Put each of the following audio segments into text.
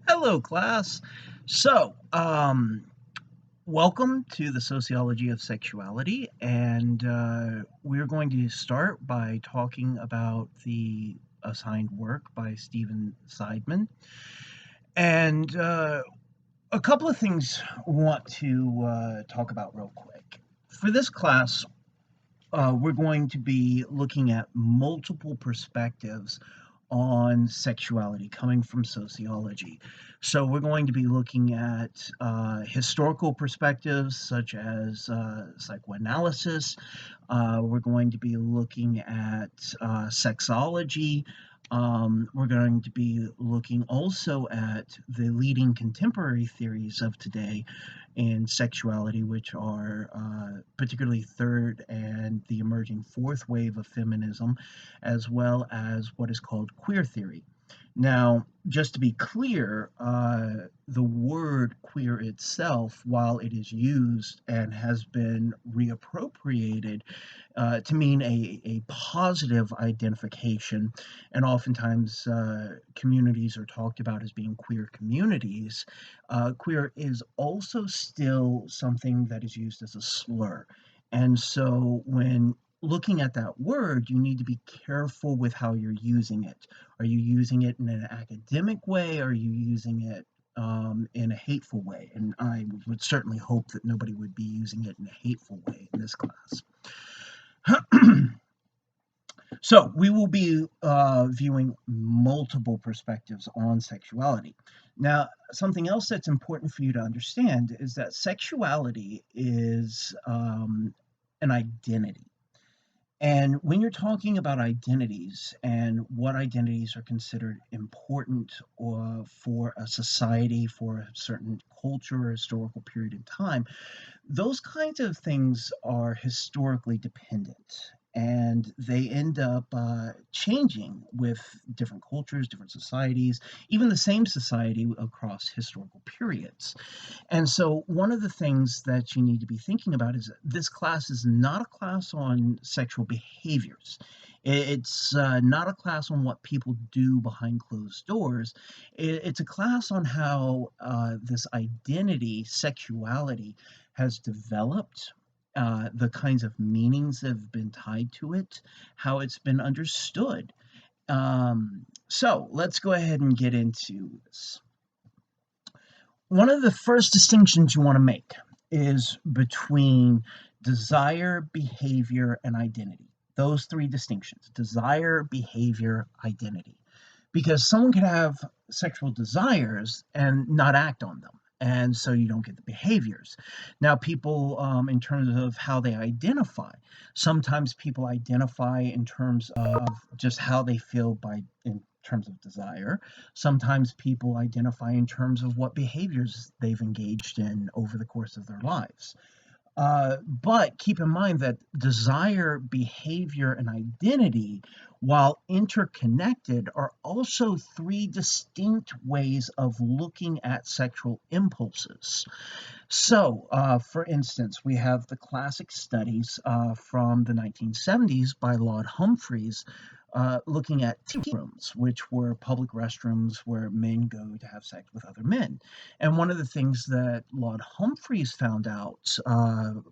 Hello, class. So, welcome to the Sociology of Sexuality, and we're going to start by talking about the assigned work by Stephen Seidman. And a couple of things we want to talk about real quick. For this class, we're going to be looking at multiple perspectives on sexuality coming from sociology. So we're going to be looking at historical perspectives such as psychoanalysis. We're going to be looking at sexology. We're going to be looking also at the leading contemporary theories of today in sexuality, which are particularly third and the emerging fourth wave of feminism, as well as what is called queer theory. Now, just to be clear, the word queer itself, while it is used and has been reappropriated to mean a positive identification, and oftentimes communities are talked about as being queer communities, queer is also still something that is used as a slur. And so when looking at that word, you need to be careful with how you're using it. Are you using it in an academic way? Are you using it in a hateful way? And I would certainly hope that nobody would be using it in a hateful way in this class. So we will be viewing multiple perspectives on sexuality. Now, something else that's important for you to understand is that sexuality is an identity. And when you're talking about identities and what identities are considered important for a society, for a certain culture or historical period of time, those kinds of things are historically dependent. And they end up changing with different cultures, different societies, even the same society across historical periods. And so, one of the things that you need to be thinking about is this class is not a class on sexual behaviors. It's not a class on what people do behind closed doors. It's a class on how this identity, sexuality, has developed, the kinds of meanings that have been tied to it, how it's been understood. So, let's go ahead and get into this. One of the first distinctions you want to make is between desire, behavior, and identity. Those three distinctions: desire, behavior, identity. Because someone could have sexual desires and not act on them. And so you don't get the behaviors. Now, people, in terms of how they identify, sometimes people identify in terms of just how they feel in terms of desire. Sometimes people identify in terms of what behaviors they've engaged in over the course of their lives. But keep in mind that desire, behavior, and identity, while interconnected, are also three distinct ways of looking at sexual impulses. So, for instance, we have the classic studies from the 1970s by Laud Humphreys looking at tea rooms, which were public restrooms where men go to have sex with other men. And one of the things that Laud Humphreys found out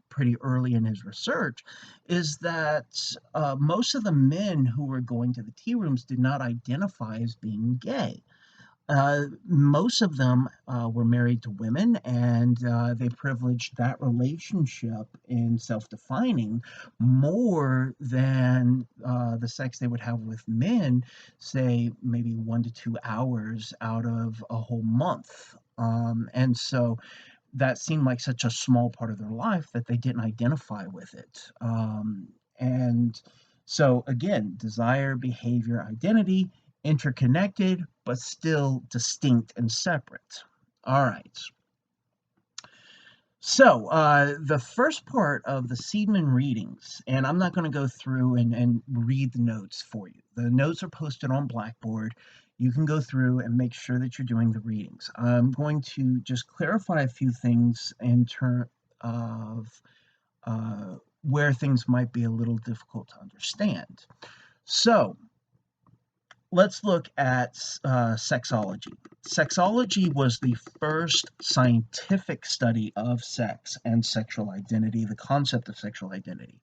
pretty early in his research is that most of the men who were going to the tea rooms did not identify as being gay. Most of them were married to women, and they privileged that relationship in self-defining more than the sex they would have with men, say maybe 1 to 2 hours out of a whole month. And so that seemed like such a small part of their life that they didn't identify with it. And so, again, desire, behavior, identity, interconnected, but still distinct and separate. All right. So, the first part of the Seidman readings, and I'm not going to go through and read the notes for you. The notes are posted on Blackboard. You can go through and make sure that you're doing the readings. I'm going to just clarify a few things in terms of where things might be a little difficult to understand. So, let's look at sexology. Sexology was the first scientific study of sex and sexual identity, the concept of sexual identity.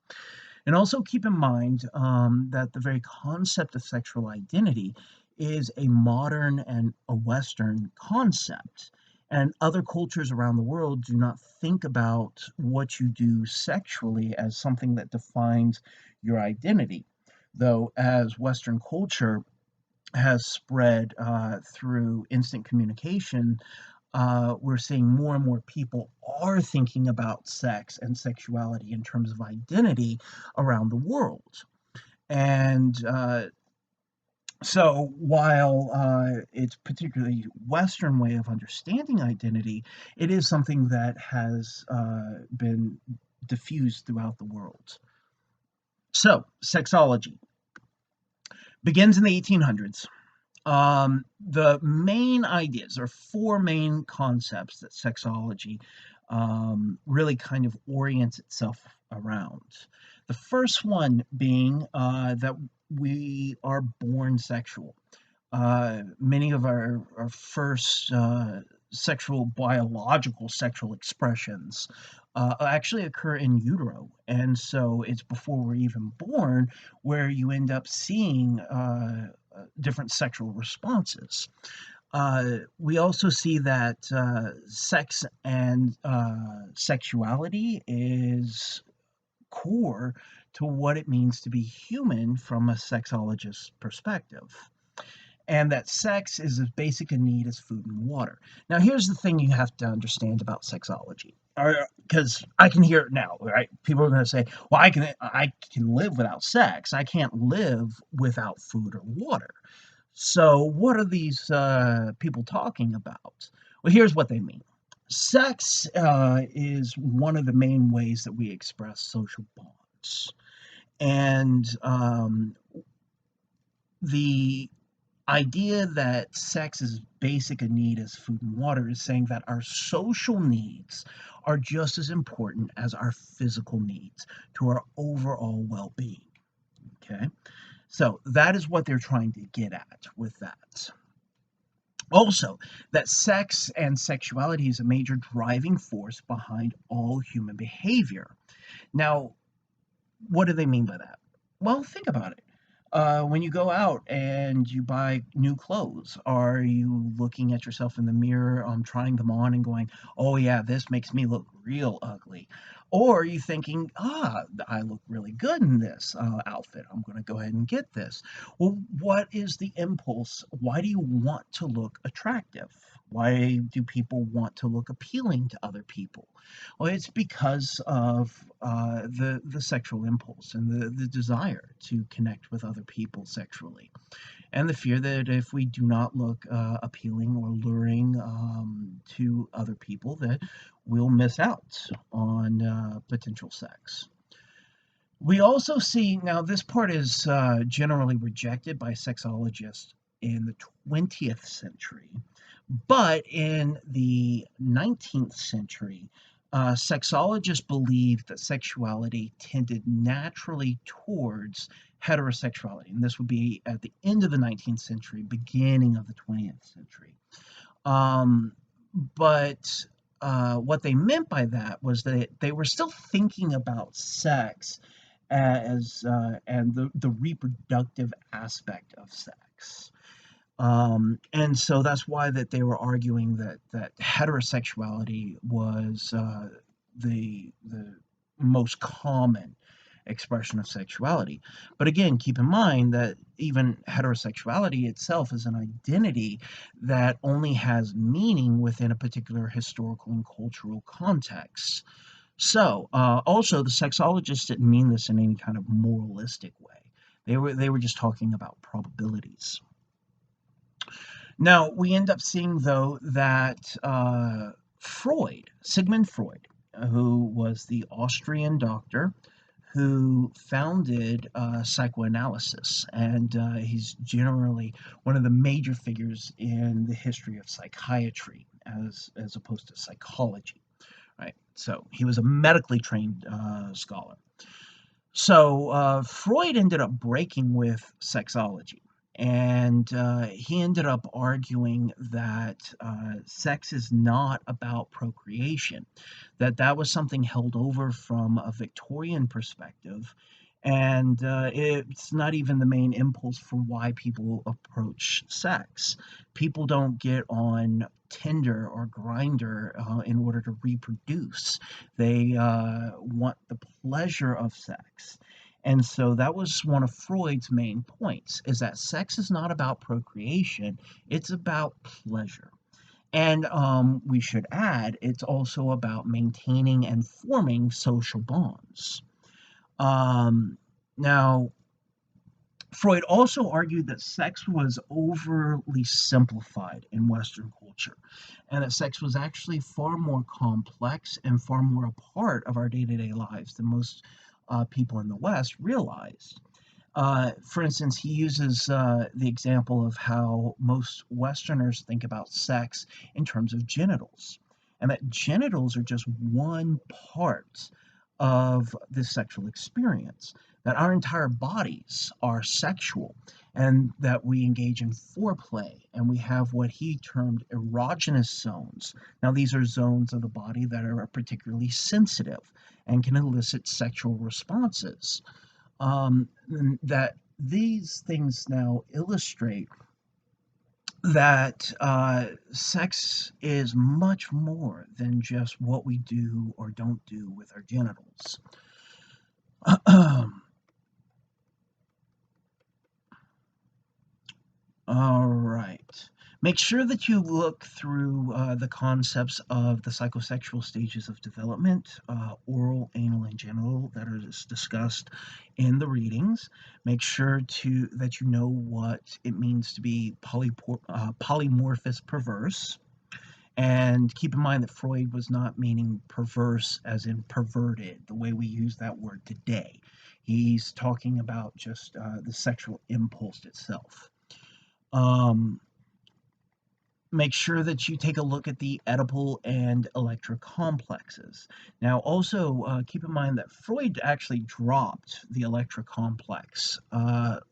And also keep in mind that the very concept of sexual identity is a modern and a Western concept. And other cultures around the world do not think about what you do sexually as something that defines your identity. Though, as Western culture has spread through instant communication, we're seeing more and more people are thinking about sex and sexuality in terms of identity around the world. And so while it's particularly Western way of understanding identity, it is something that has been diffused throughout the world. So, sexology begins in the 1800s. The main ideas, or four main concepts that sexology really kind of orients itself around. The first one being that we are born sexual. Many of our first biological sexual expressions actually occur in utero. And so it's before we're even born where you end up seeing different sexual responses. We also see that sex and sexuality is core to what it means to be human from a sexologist's perspective, and that sex is as basic a need as food and water. Now, here's the thing you have to understand about sexology, because I can hear it now, right? People are going to say, "Well, I can live without sex. I can't live without food or water." So, what are these people talking about? Well, here's what they mean. Sex is one of the main ways that we express social bonds, and the idea that sex is basic a need as food and water is saying that our social needs are just as important as our physical needs to our overall well-being. Okay, so that is what they're trying to get at with that. Also, that sex and sexuality is a major driving force behind all human behavior. Now, what do they mean by that? Well, think about it. When you go out and you buy new clothes, are you looking at yourself in the mirror, trying them on and going, "Oh yeah, this makes me look real ugly," or are you thinking, I look really good in this outfit. I'm going to go ahead and get this. Well, what is the impulse? Why do you want to look attractive? Why do people want to look appealing to other people? Well, it's because of the sexual impulse and the desire to connect with other people sexually, and the fear that if we do not look appealing or luring to other people, that we'll miss out on potential sex. We also see now this part is generally rejected by sexologists in the 20th century, but in the 19th century, sexologists believed that sexuality tended naturally towards heterosexuality. And this would be at the end of the 19th century, beginning of the 20th century. Um, but what they meant by that was that they were still thinking about sex as and the reproductive aspect of sex. And so that's why that they were arguing that heterosexuality was the most common expression of sexuality. But again, keep in mind that even heterosexuality itself is an identity that only has meaning within a particular historical and cultural context. So, also, the sexologists didn't mean this in any kind of moralistic way. They were just talking about probabilities. Now, we end up seeing, though, that Sigmund Freud, who was the Austrian doctor who founded psychoanalysis, and he's generally one of the major figures in the history of psychiatry as opposed to psychology, right? So he was a medically trained scholar. So Freud ended up breaking with sexology. And he ended up arguing that sex is not about procreation, that that was something held over from a Victorian perspective, and it's not even the main impulse for why people approach sex. People don't get on Tinder or Grinder in order to reproduce. They want the pleasure of sex. And so that was one of Freud's main points, is that sex is not about procreation, it's about pleasure. And we should add, it's also about maintaining and forming social bonds. Um, Now, Freud also argued that sex was overly simplified in Western culture, and that sex was actually far more complex and far more a part of our day to day lives than most people in the West realize. For instance, he uses the example of how most Westerners think about sex in terms of genitals, and that genitals are just one part of the sexual experience, that our entire bodies are sexual, and that we engage in foreplay, and we have what he termed erogenous zones. Now, these are zones of the body that are particularly sensitive and can elicit sexual responses. That these things now illustrate that sex is much more than just what we do or don't do with our genitals. All right. Make sure that you look through the concepts of the psychosexual stages of development, oral, anal, and genital, that are discussed in the readings. Make sure to that you know what it means to be polymorphous perverse. And keep in mind that Freud was not meaning perverse as in perverted, the way we use that word today. He's talking about just the sexual impulse itself. Um, Make sure that you take a look at the Oedipal and Electra complexes. Now, also keep in mind that Freud actually dropped the Electra complex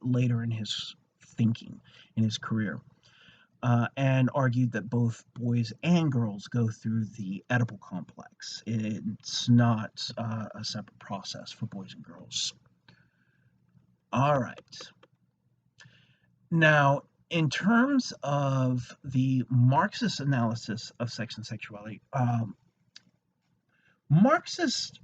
later in his thinking, in his career, and argued that both boys and girls go through the Oedipal complex. It's not a separate process for boys and girls. All right. Now, in terms of the Marxist analysis of sex and sexuality, Marxists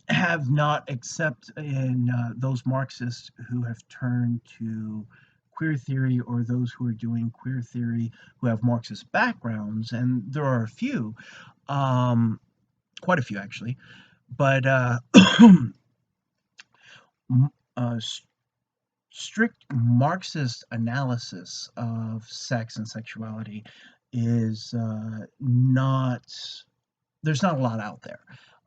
have not, except in those Marxists who have turned to queer theory or those who are doing queer theory who have Marxist backgrounds, and there are a few, quite a few actually, but uh, strict Marxist analysis of sex and sexuality is not, there's not a lot out there.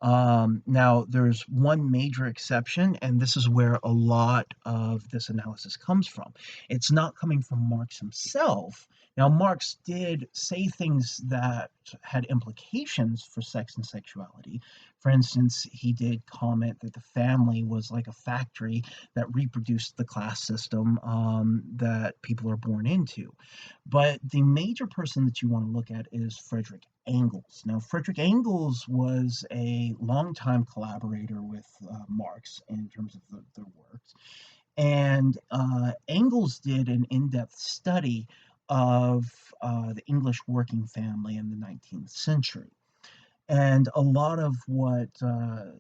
Now, there's one major exception, and this is where a lot of this analysis comes from. It's not coming from Marx himself. Now, Marx did say things that had implications for sex and sexuality. For instance, he did comment that the family was like a factory that reproduced the class system that people are born into. But the major person that you want to look at is Frederick Engels. Now, Frederick Engels was a longtime collaborator with Marx in terms of their works. And Engels did an in depth study of the English working family in the 19th century. And a lot of what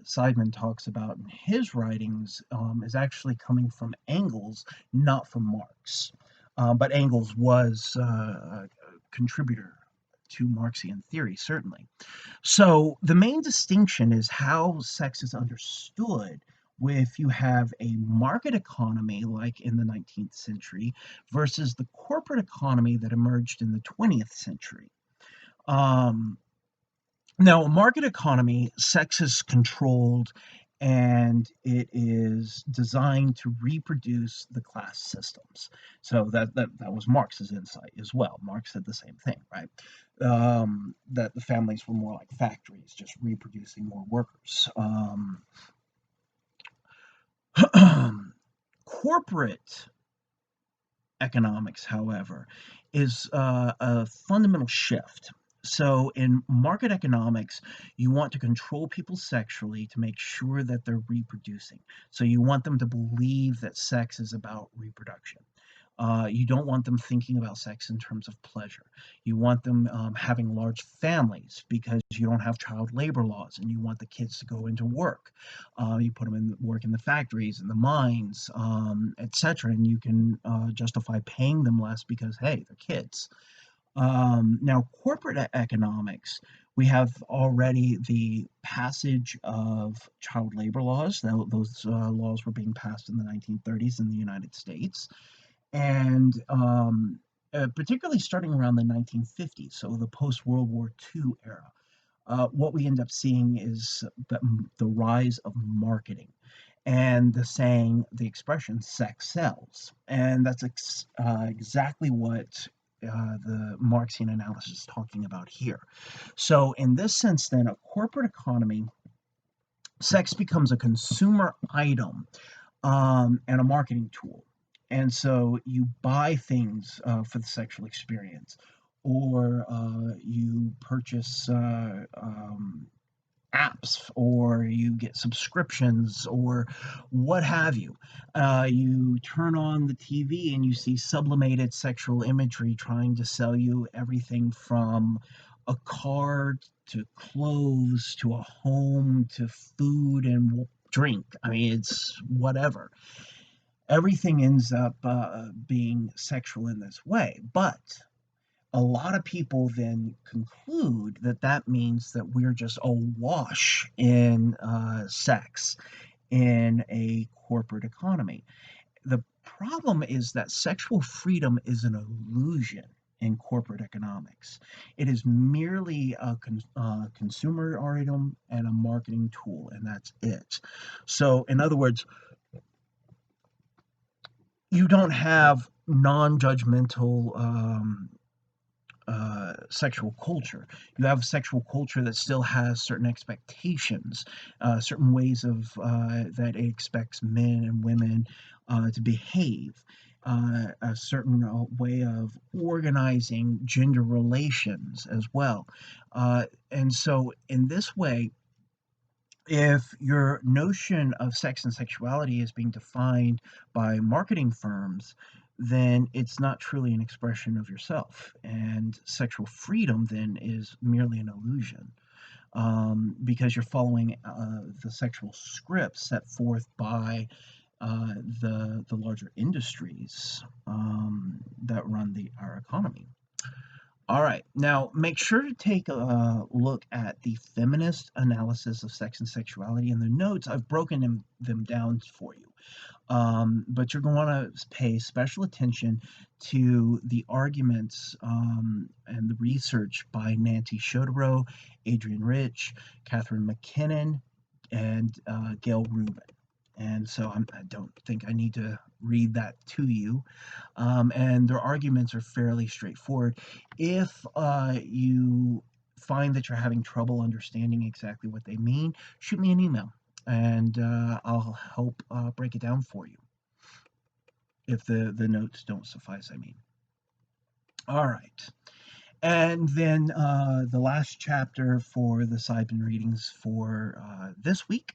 Seidman talks about in his writings is actually coming from Engels, not from Marx. But Engels was a contributor to Marxian theory, certainly. So the main distinction is how sex is understood if you have a market economy like in the 19th century versus the corporate economy that emerged in the 20th century. Um, Now, a market economy, sex is controlled and it is designed to reproduce the class systems. So that was Marx's insight as well. Marx said the same thing, right? That the families were more like factories, just reproducing more workers. Corporate economics, however, is a fundamental shift. So, in market economics, you want to control people sexually to make sure that they're reproducing. So, you want them to believe that sex is about reproduction. You don't want them thinking about sex in terms of pleasure. You want them having large families because you don't have child labor laws and you want the kids to go into work. You put them in work in the factories, in the mines, etc. And you can justify paying them less because, hey, they're kids. Now, corporate economics, we have already the passage of child labor laws. Those laws were being passed in the 1930s in the United States and particularly starting around the 1950s, so the post World War II era. What we end up seeing is the rise of marketing and the expression sex sells. And that's exactly what the Marxian analysis is talking about here. So, in this sense, then, a corporate economy, sex becomes a consumer item and a marketing tool. And so you buy things for the sexual experience, or you purchase apps, or you get subscriptions, or what have you. You turn on the TV and you see sublimated sexual imagery trying to sell you everything from a car to clothes to a home to food and drink. I mean, it's whatever. Everything ends up being sexual in this way. But a lot of people then conclude that that means that we're just awash in sex in a corporate economy. The problem is that sexual freedom is an illusion in corporate economics. It is merely a consumer item and a marketing tool, and that's it. So, in other words, you don't have non-judgmental sexual culture. You have sexual culture that still has certain expectations, certain ways of that it expects men and women to behave, a certain way of organizing gender relations as well. And so, in this way, if your notion of sex and sexuality is being defined by marketing firms, then it's not truly an expression of yourself. And sexual freedom then is merely an illusion because you're following the sexual script set forth by the larger industries that run our economy. All right. Now, make sure to take a look at the feminist analysis of sex and sexuality in the notes. I've broken them down for you. But you're going to want to pay special attention to the arguments and the research by Nancy Chodorow, Adrienne Rich, Catherine McKinnon, and Gail Rubin. And so I don't think I need to read that to you. And their arguments are fairly straightforward. If you find that you're having trouble understanding exactly what they mean, shoot me an email and I'll help break it down for you if the notes don't suffice, I mean. All right. And then the last chapter for the Seidman readings for this week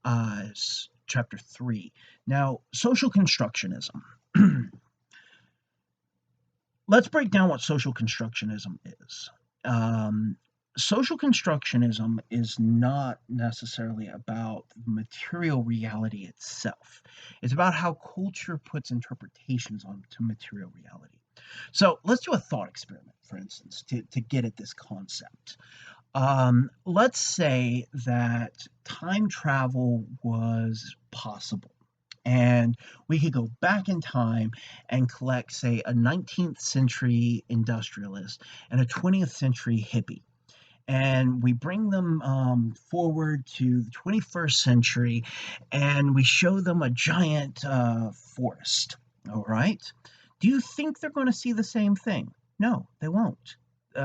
is chapter 3. Now, social constructionism. Let's break down what social constructionism is. Um, Social constructionism is not necessarily about material reality itself. It's about how culture puts interpretations onto material reality. So let's do a thought experiment, for instance, to get at this concept. Let's say that time travel was possible and we could go back in time and collect, say, a 19th century industrialist and a 20th century hippie. And we bring them forward to the 21st century and we show them a giant forest. All right. Do you think they're going to see the same thing? No, they won't.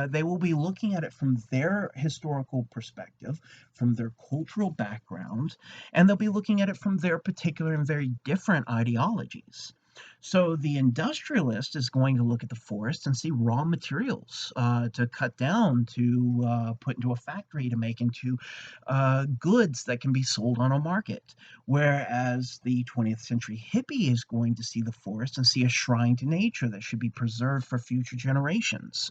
They will be looking at it from their historical perspective, from their cultural background, and they'll be looking at it from their particular and very different ideologies. So the industrialist is going to look at the forest and see raw materials to cut down, to put into a factory, to make into goods that can be sold on a market. Whereas the 20th century hippie is going to see the forest and see a shrine to nature that should be preserved for future generations.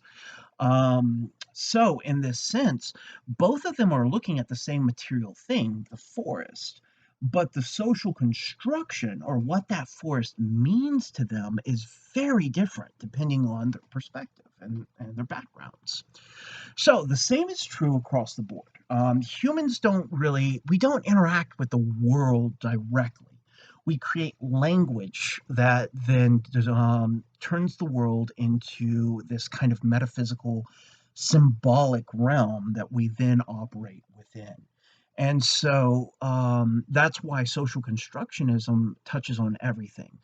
So, in this sense, both of them are looking at the same material thing, the forest, but the social construction or what that forest means to them is very different depending on their perspective and their backgrounds. So, the same is true across the board. Humans we don't interact with the world directly. We create language that then turns the world into this kind of metaphysical, symbolic realm that we then operate within. And so that's why social constructionism touches on everything.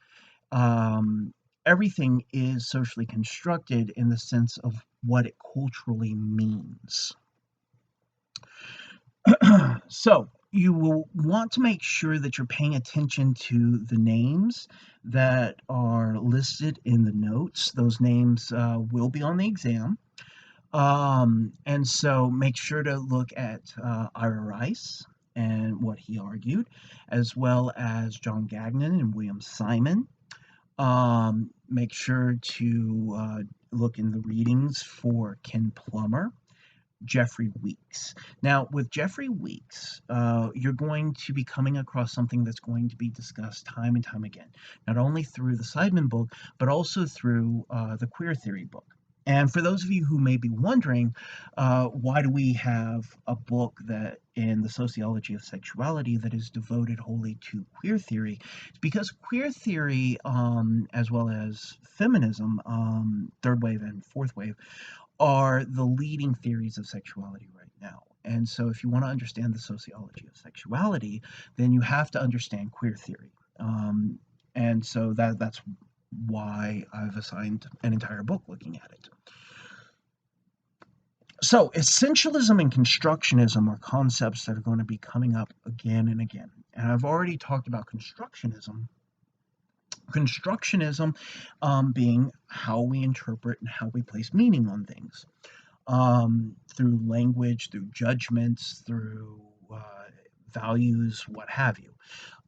Um, Everything is socially constructed in the sense of what it culturally means. So you will want to make sure that you're paying attention to the names that are listed in the notes. Those names will be on the exam. And so make sure to look at Ira Rice and what he argued, as well as John Gagnon and William Simon. Make sure to look in the readings for Ken Plummer, Jeffrey Weeks. Now, with Jeffrey Weeks, you're going to be coming across something that's going to be discussed time and time again, not only through the Seidman book, but also through the queer theory book. And for those of you who may be wondering, why do we have a book that in the Sociology of Sexuality that is devoted wholly to queer theory? It's because queer theory, as well as feminism, third wave and fourth wave, are the leading theories of sexuality right now. And so, if you want to understand the sociology of sexuality, then you have to understand queer theory. And so that's why I've assigned an entire book looking at it. So, essentialism and constructionism are concepts that are going to be coming up again and again. And I've already talked about constructionism. Constructionism being how we interpret and how we place meaning on things. Through language, through judgments, through values, what have you.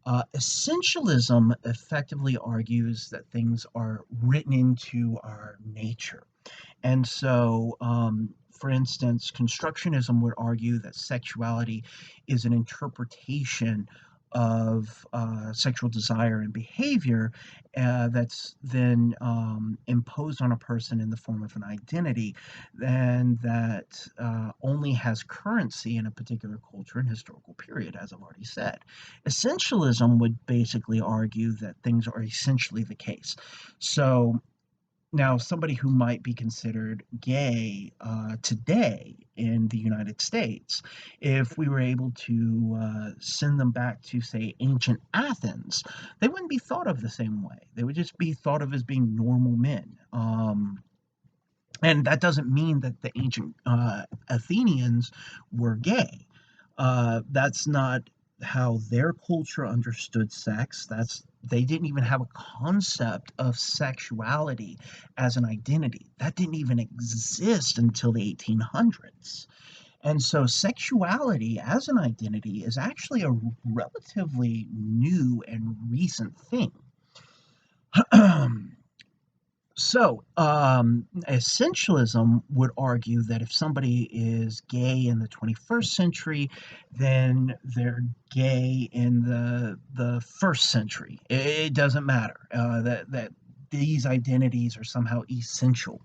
Essentialism effectively argues that things are written into our nature. And so, for instance, constructionism would argue that sexuality is an interpretation of sexual desire and behavior that's then imposed on a person in the form of an identity, and that only has currency in a particular culture and historical period, as I've already said. Essentialism would basically argue that things are essentially the case. So, now, somebody who might be considered gay today in the United States, if we were able to send them back to, say, ancient Athens, they wouldn't be thought of the same way. They would just be thought of as being normal men. And that doesn't mean that the ancient Athenians were gay. That's not how their culture understood sex. They didn't even have a concept of sexuality as an identity. That didn't even exist until the 1800s. And so sexuality as an identity is actually a relatively new and recent thing. So, essentialism would argue that if somebody is gay in the 21st century, then they're gay in the first century. It doesn't matter that these identities are somehow essential.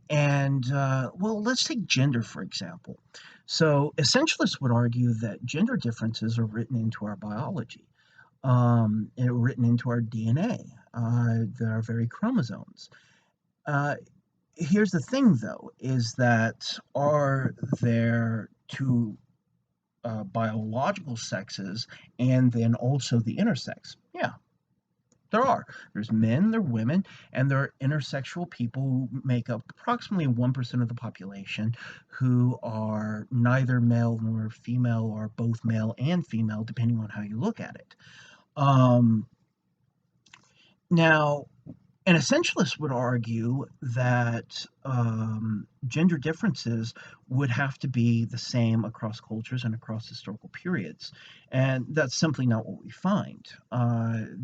And well, let's take gender for example. So, essentialists would argue that gender differences are written into our biology, and written into our DNA, our very chromosomes. Uh, Here's the thing, though, is that are there two biological sexes and then also the intersex? Yeah, there are. There's men, there are women, and there are intersexual people who make up approximately 1% of the population who are neither male nor female or both male and female, depending on how you look at it. Um, Now, an essentialist would argue that gender differences would have to be the same across cultures and across historical periods. And that's simply not what we find.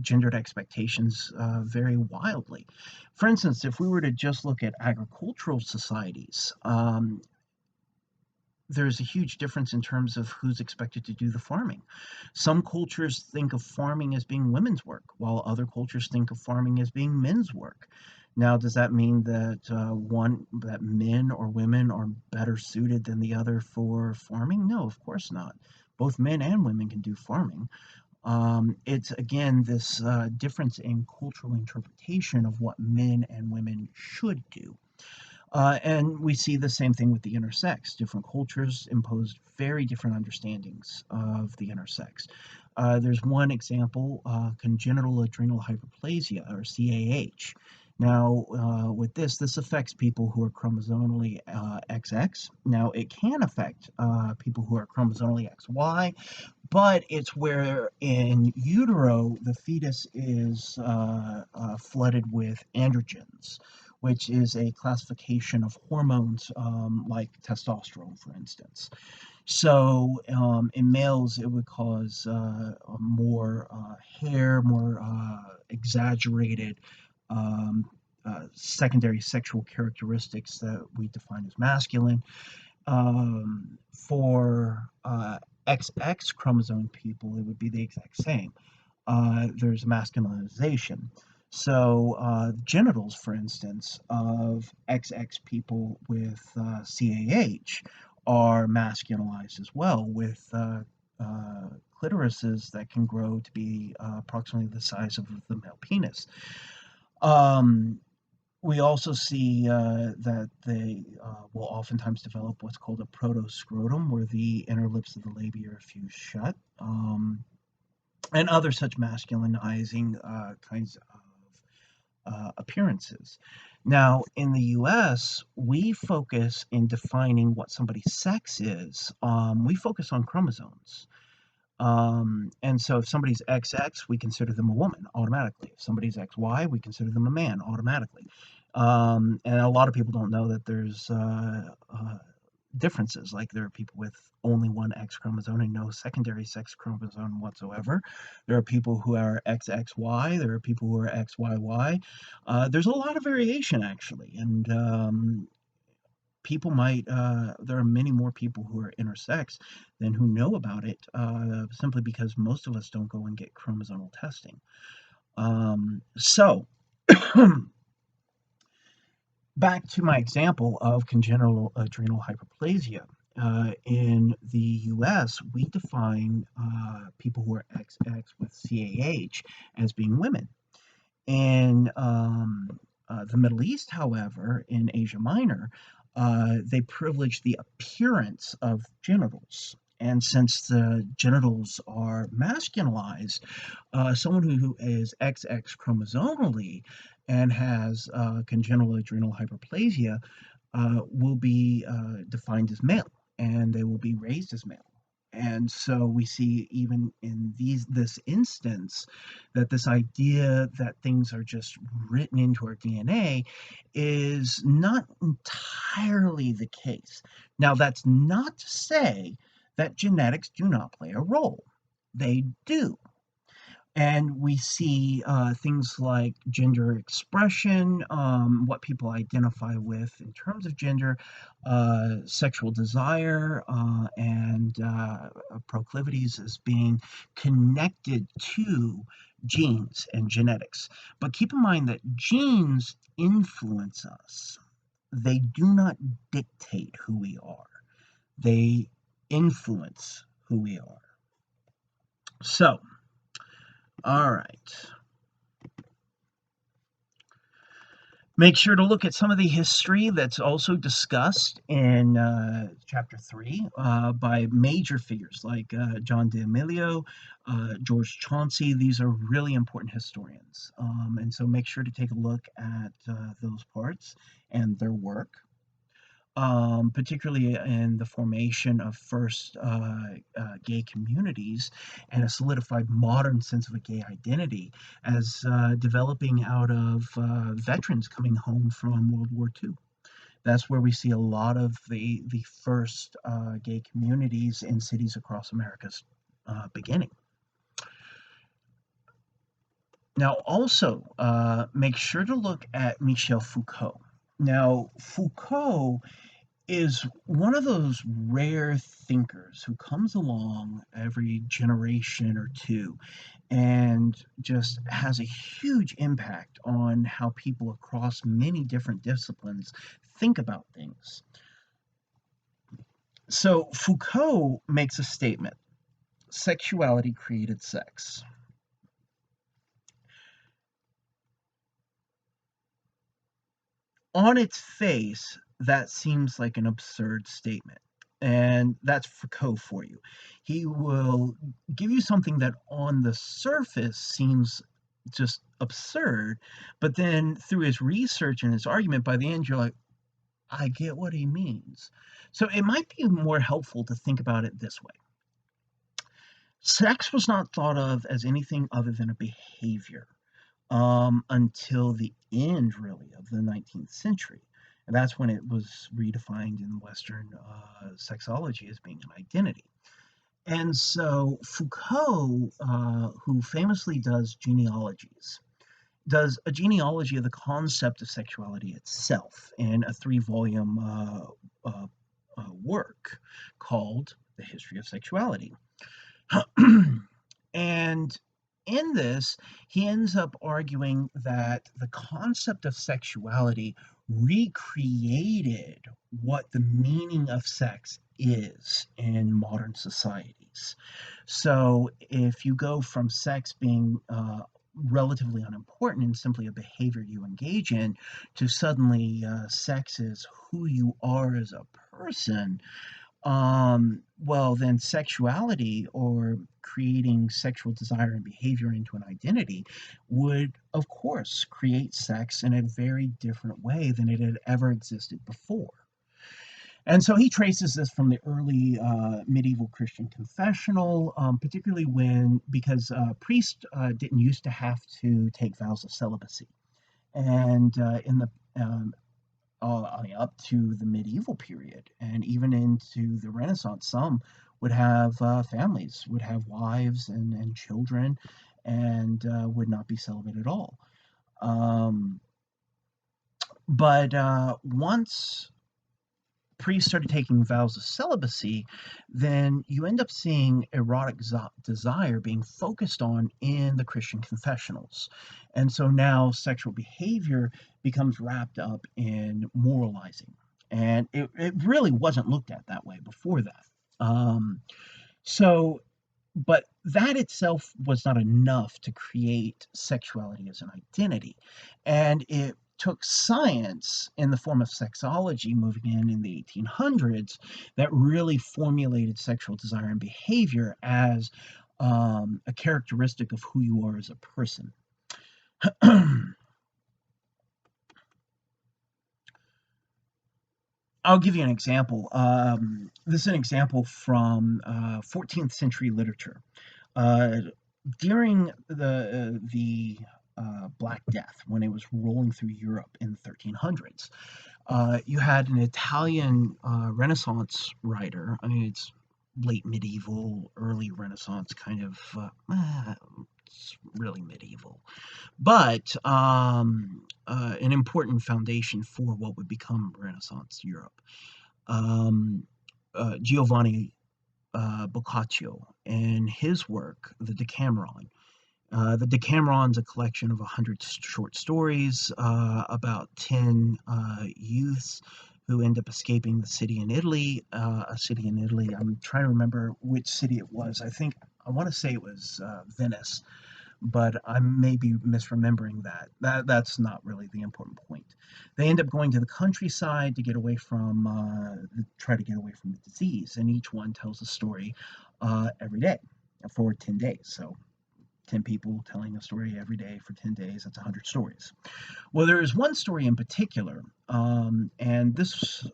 Gendered expectations vary wildly. For instance, if we were to just look at agricultural societies, there's a huge difference in terms of who's expected to do the farming. Some cultures think of farming as being women's work, while other cultures think of farming as being men's work. Now, does that mean that that men or women are better suited than the other for farming? No, of course not. Both men and women can do farming. It's again this difference in cultural interpretation of what men and women should do. And we see the same thing with the intersex. Different cultures impose very different understandings of the intersex. There's one example, congenital adrenal hyperplasia, or CAH. Now, with this affects people who are chromosomally XX. Now, it can affect people who are chromosomally XY, but it's where in utero the fetus is flooded with androgens, which is a classification of hormones like testosterone, for instance. So in males, it would cause more hair, more exaggerated secondary sexual characteristics that we define as masculine. For XX chromosome people, it would be the exact same. There's masculinization. So, genitals, for instance, of XX people with CAH are masculinized as well, with clitorises that can grow to be approximately the size of the male penis. Um, we also see that they will oftentimes develop what's called a protoscrotum, where the inner lips of the labia are fused shut, and other such masculinizing kinds of appearances. Now, in the US, we focus in defining what somebody's sex is. We focus on chromosomes. And so if somebody's XX, we consider them a woman automatically. If somebody's XY, we consider them a man automatically. And a lot of people don't know that there's differences. Like there are people with only one X chromosome and no secondary sex chromosome whatsoever. There are people who are XXY. There are people who are XYY. There's a lot of variation actually, and people might. There are many more people who are intersex than who know about it, simply because most of us don't go and get chromosomal testing. So. Back to my example of congenital adrenal hyperplasia. In the US, we define people who are XX with CAH as being women. In the Middle East, however, in Asia Minor, they privilege the appearance of genitals. And since the genitals are masculinized, someone who is XX chromosomally and has congenital adrenal hyperplasia will be defined as male, and they will be raised as male. And so we see even in this instance that this idea that things are just written into our DNA is not entirely the case. Now, that's not to say that genetics do not play a role. They do. And we see things like gender expression, what people identify with in terms of gender, sexual desire, and proclivities as being connected to genes and genetics. But keep in mind that genes influence us, they do not dictate who we are, they influence who we are. So, all right. Make sure to look at some of the history that's also discussed in chapter 3 by major figures like John D'Amelio, George Chauncey. These are really important historians. And so make sure to take a look at those parts and their work. particularly in the formation of first gay communities and a solidified modern sense of a gay identity as developing out of veterans coming home from World War II. That's where we see a lot of the first gay communities in cities across America's beginning. Now, also make sure to look at Michel Foucault. Now, Foucault is one of those rare thinkers who comes along every generation or two and just has a huge impact on how people across many different disciplines think about things. So Foucault makes a statement: sexuality created sex. On its face, that seems like an absurd statement. And that's Foucault for you. He will give you something that on the surface seems just absurd, but then through his research and his argument, by the end, you're like, I get what he means. So it might be more helpful to think about it this way: sex was not thought of as anything other than a behavior until the end, really, of the 19th century. And that's when it was redefined in Western sexology as being an identity. And so Foucault, who famously does genealogies, does a genealogy of the concept of sexuality itself in a three-volume work called The History of Sexuality. And in this, he ends up arguing that the concept of sexuality recreated what the meaning of sex is in modern societies. So if you go from sex being relatively unimportant and simply a behavior you engage in to suddenly sex is who you are as a person, well, then sexuality or creating sexual desire and behavior into an identity would, of course, create sex in a very different way than it had ever existed before. And so he traces this from the early medieval Christian confessional, particularly because priests didn't used to have to take vows of celibacy. And in the up to the medieval period and even into the Renaissance, some would have families, would have wives and children, and would not be celibate at all. Um, but once priests started taking vows of celibacy, then you end up seeing erotic desire being focused on in the Christian confessionals. And so now sexual behavior becomes wrapped up in moralizing. And it really wasn't looked at that way before that. So but that itself was not enough to create sexuality as an identity. And it took science in the form of sexology moving in the 1800s that really formulated sexual desire and behavior as a characteristic of who you are as a person. I'll give you an example. This is an example from 14th century literature. Uh, During the Black Death, when it was rolling through Europe in the 1300s, you had an Italian Renaissance writer. I mean, it's late medieval, early Renaissance kind of. It's really medieval, but an important foundation for what would become Renaissance Europe. Giovanni Boccaccio and his work, The Decameron. The Decameron's a collection of 100 short stories about 10 youths who end up escaping the city in Italy. A city in Italy, I'm trying to remember which city it was. I want to say it was Venice, but I may be misremembering that. That's not really the important point. They end up going to the countryside to get away from, try to get away from the disease, and each one tells a story every day for 10 days. So 10 people telling a story every day for 10 days, that's 100 stories. Well, there is one story in particular, and this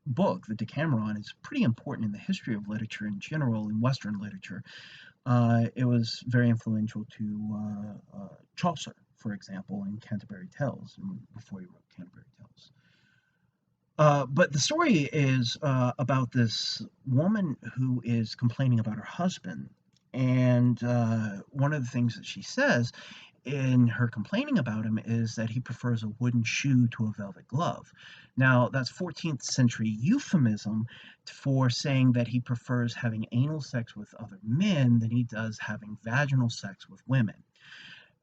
book, the Decameron, is pretty important in the history of literature in general, in Western literature. It was very influential to Chaucer, for example, in Canterbury Tales, before he wrote Canterbury Tales. But the story is about this woman who is complaining about her husband. And one of the things that she says in her complaining about him is that he prefers a wooden shoe to a velvet glove. Now, that's 14th century euphemism for saying that he prefers having anal sex with other men than he does having vaginal sex with women.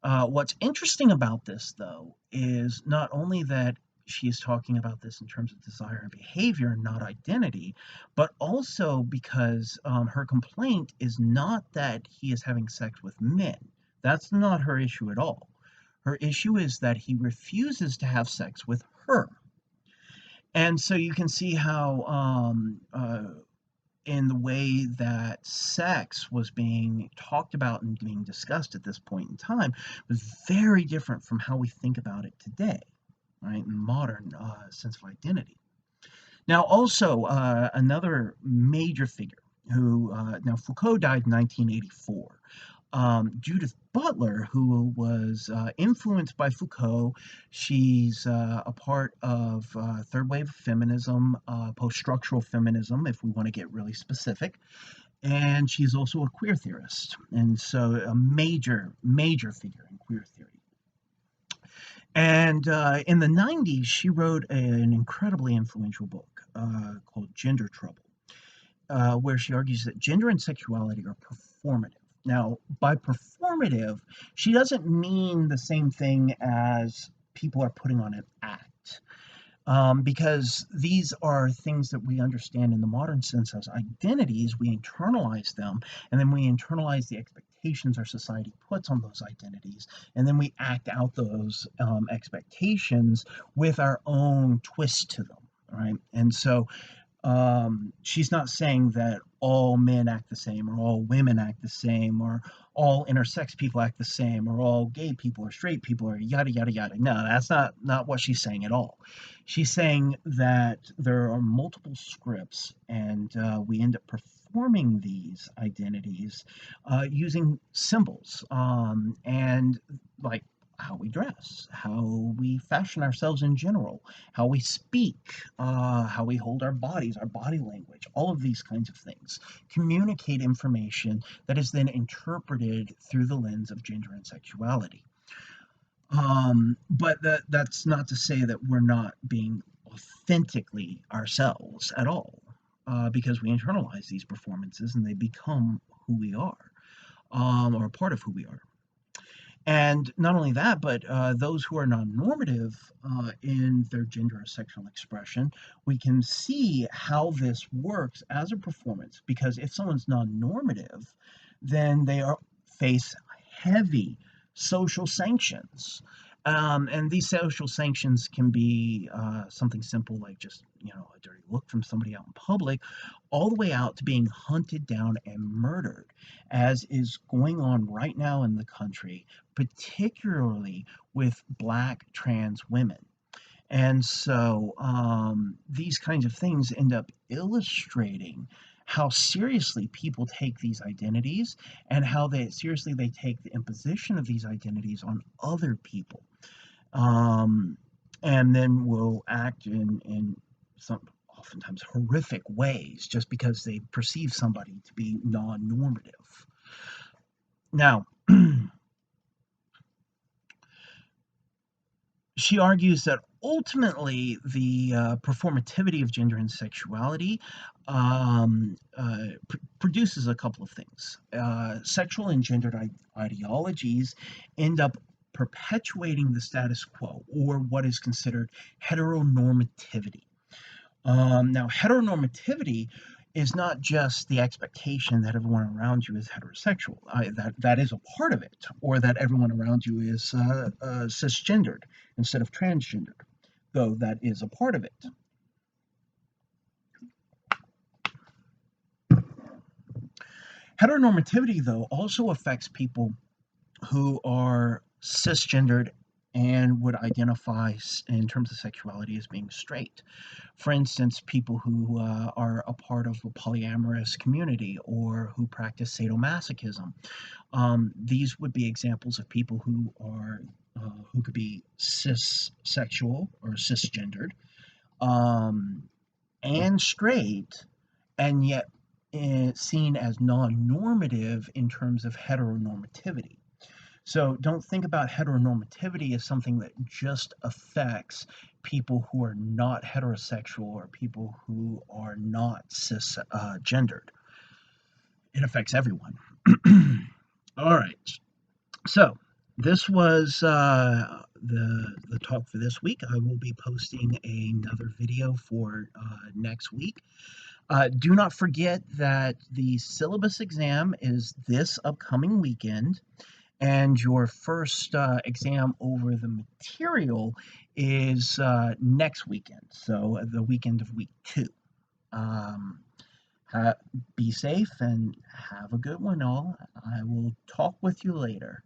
What's interesting about this, though, is not only that she is talking about this in terms of desire and behavior, not identity, but also because her complaint is not that he is having sex with men. That's not her issue at all. Her issue is that he refuses to have sex with her. And so you can see how in the way that sex was being talked about and being discussed at this point in time was very different from how we think about it today, right? In modern sense of identity. Now, also another major figure who now Foucault died in 1984. Judith Butler, who was influenced by Foucault. She's a part of third wave feminism, post-structural feminism, if we want to get really specific. And she's also a queer theorist, and so a major, major figure in queer theory. And in the 90s, she wrote an incredibly influential book called Gender Trouble, where she argues that gender and sexuality are performative. Now, by performative, she doesn't mean the same thing as people are putting on an act, because these are things that we understand in the modern sense as identities. We internalize them, and then we internalize the expectations our society puts on those identities, and then we act out those expectations with our own twist to them, right? And so she's not saying that all men act the same, or all women act the same, or all intersex people act the same, or all gay people or straight people, or yada yada yada. No, that's not what she's saying at all. She's saying that there are multiple scripts, and we end up performing these identities using symbols, and like how we dress, how we fashion ourselves in general, how we speak, how we hold our bodies, our body language, all of these kinds of things communicate information that is then interpreted through the lens of gender and sexuality. But that's not to say that we're not being authentically ourselves at all, because we internalize these performances and they become who we are, or a part of who we are. And not only that, but those who are non-normative in their gender or sexual expression, we can see how this works as a performance. Because if someone's non-normative, then they face heavy social sanctions. And these social sanctions can be something simple like just, a dirty look from somebody out in public, all the way out to being hunted down and murdered, as is going on right now in the country, particularly with Black trans women. And so these kinds of things end up illustrating how seriously people take these identities, and how seriously they take the imposition of these identities on other people, and then will act in some oftentimes horrific ways just because they perceive somebody to be non-normative. Now, she argues that ultimately the performativity of gender and sexuality produces a couple of things. Sexual and gendered ideologies end up perpetuating the status quo, or what is considered heteronormativity. Now, heteronormativity is not just the expectation that everyone around you is heterosexual. That is a part of it, or that everyone around you is cisgendered instead of transgendered, though that is a part of it. Heteronormativity, though, also affects people who are cisgendered and would identify in terms of sexuality as being straight. For instance, people who are a part of a polyamorous community or who practice sadomasochism. These would be examples of people who could be cissexual or cisgendered, um, and straight, and yet seen as non-normative in terms of heteronormativity. So don't think about heteronormativity as something that just affects people who are not heterosexual or people who are not cisgendered. It affects everyone. All right. So this was the talk for this week. I will be posting another video for next week. Do not forget that the syllabus exam is this upcoming weekend, and your first exam over the material is next weekend, so the weekend of week 2. Um, be safe and have a good one, all. I will talk with you later.